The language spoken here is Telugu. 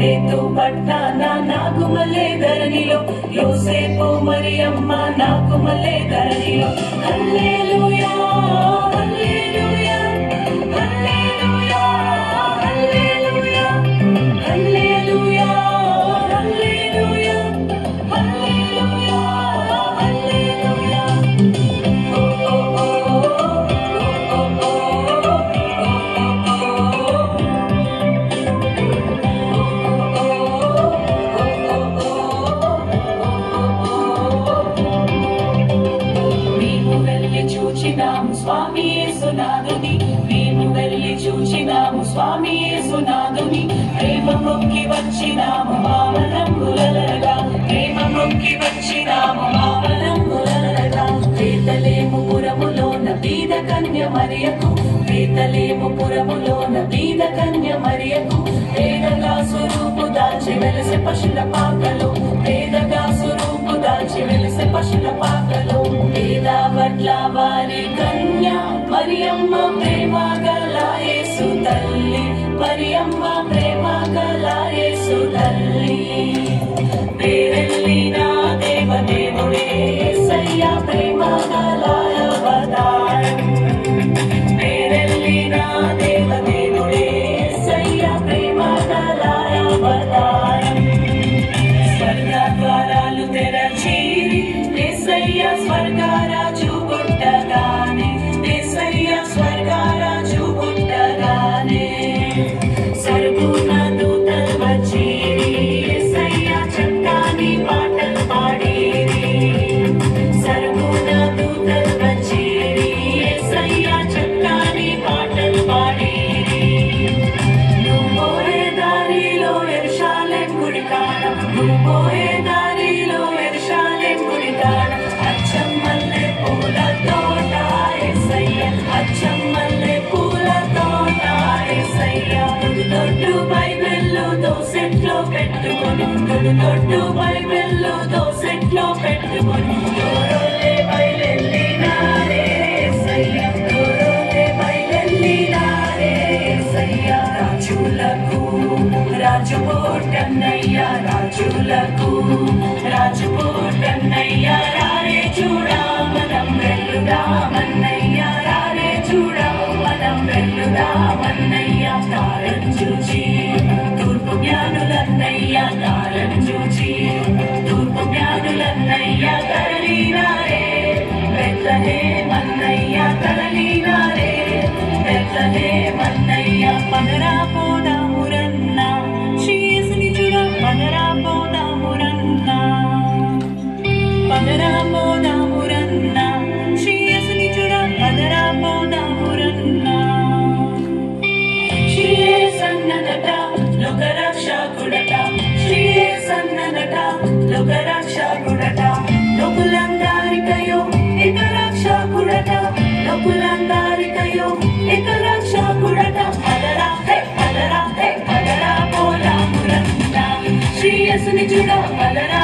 రేతు పట్టాన నాకు మల్లె ధరణిలో యోసేపు మరియమ్మ నాకు మల్లె ధరణిలో హల్లెలూయా హల్లెలూయా హల్లెలూయా హల్లెలూయా హల్లెలూయా హల్లెలూయా హల్లెలూయా హల్లెలూయా చూచినాము స్వామి యేసునాథుని మేము వెళ్ళి చూచినాము స్వామి యేసునాథుని ప్రేమ మొక్కి వచ్చినాము మామలంబులరగా ప్రేమ మొక్కి వచ్చినాము మామలంబులరగా బేతలేము పురములోన బీద కన్య మరియకు బేతలేము పురములోన బీద కన్య మరియకు పేదగా స్వరూపు దాల్చి వెలసె పశుల పాకలో పేదగా స్వరూపు దాల్చి వెలసె పశుల పాకలో పేద వడ్ల వారి కన్య మరియమ్మ ప్రేమ గల యేసు తల్లి మరియమ్మ ప్రేమ గల యేసు తల్లి పేరెల్లిన దేవదేవుడే యేసయ్య ప్రేమ గల అవతారం పేరెల్లిన దేవదేవుడే యేసయ్య ప్రేమ గల అవతారం స్వర్గ ద్వారాలు తెరచి యేసయ్య స్వర్గరాజు పుట్టగానే యేసయ్య స్వర్గరాజు పుట్టగానే సర్గుణ దూతలు వచ్చి యేసయ్య చక్కని పాటలు పాడిరి సర్గుణ దూతలు వచ్చి యేసయ్య చక్కని పాటలు పాడిరి నువ్వు పోయే దారిలో యెరూషలేము గుడి కాడ నువ్వు పోయే దారిలో యెరూషలేము గుడి కాడ అచ్చం మల్లె పూల తోట యేసయ్య అచ్చం మల్లె పూల తోట యేసయ్య దొడ్డు బైబిల్లో దోసెట్లో పెట్టుకొని దొడ్డు బైబిల్లో దోసెట్లో పెట్టుకొని దూరోలే బయలెల్లినారే యేసయ్య దూరోలే బయలెల్లినారే యేసయ్య రాజులకు రాజు పుట్టన్నయ్య రాజులకు రాజు పుట్టన్నయ్య రారే చూడా మనం వెళ్దామన్నయ్య రారే చూడా మనం వెళ్దామన్నయ్య తారను చూచి తూర్పు జ్ఞానులన్నయ్య తారను చూచి తూర్పు జ్ఞానులన్నయ్య తరలినారే బెత్లెహేమన్నయ్య తరలినారే బెత్లెహేమన్నయ్య పదరా పోదామురన్నా శ్రీ యేసుని చూడ పదరా పోదామురన్నా పదరా పోదామురన్నా శ్రీ యేసుని చూడ పదరా పోదామురన్నా శ్రీ యేసన్నదట లోకరక్షకుడట శ్రీ యేసన్నదట లోకరక్షకుడట లోకులందరికయో ఏక రక్షకుడట లోకులందరికయో ఏక రక్షకుడట పదరా హే పదరా హే పదరా పోదామురన్నా శ్రీ యేసుని చూడ పదరా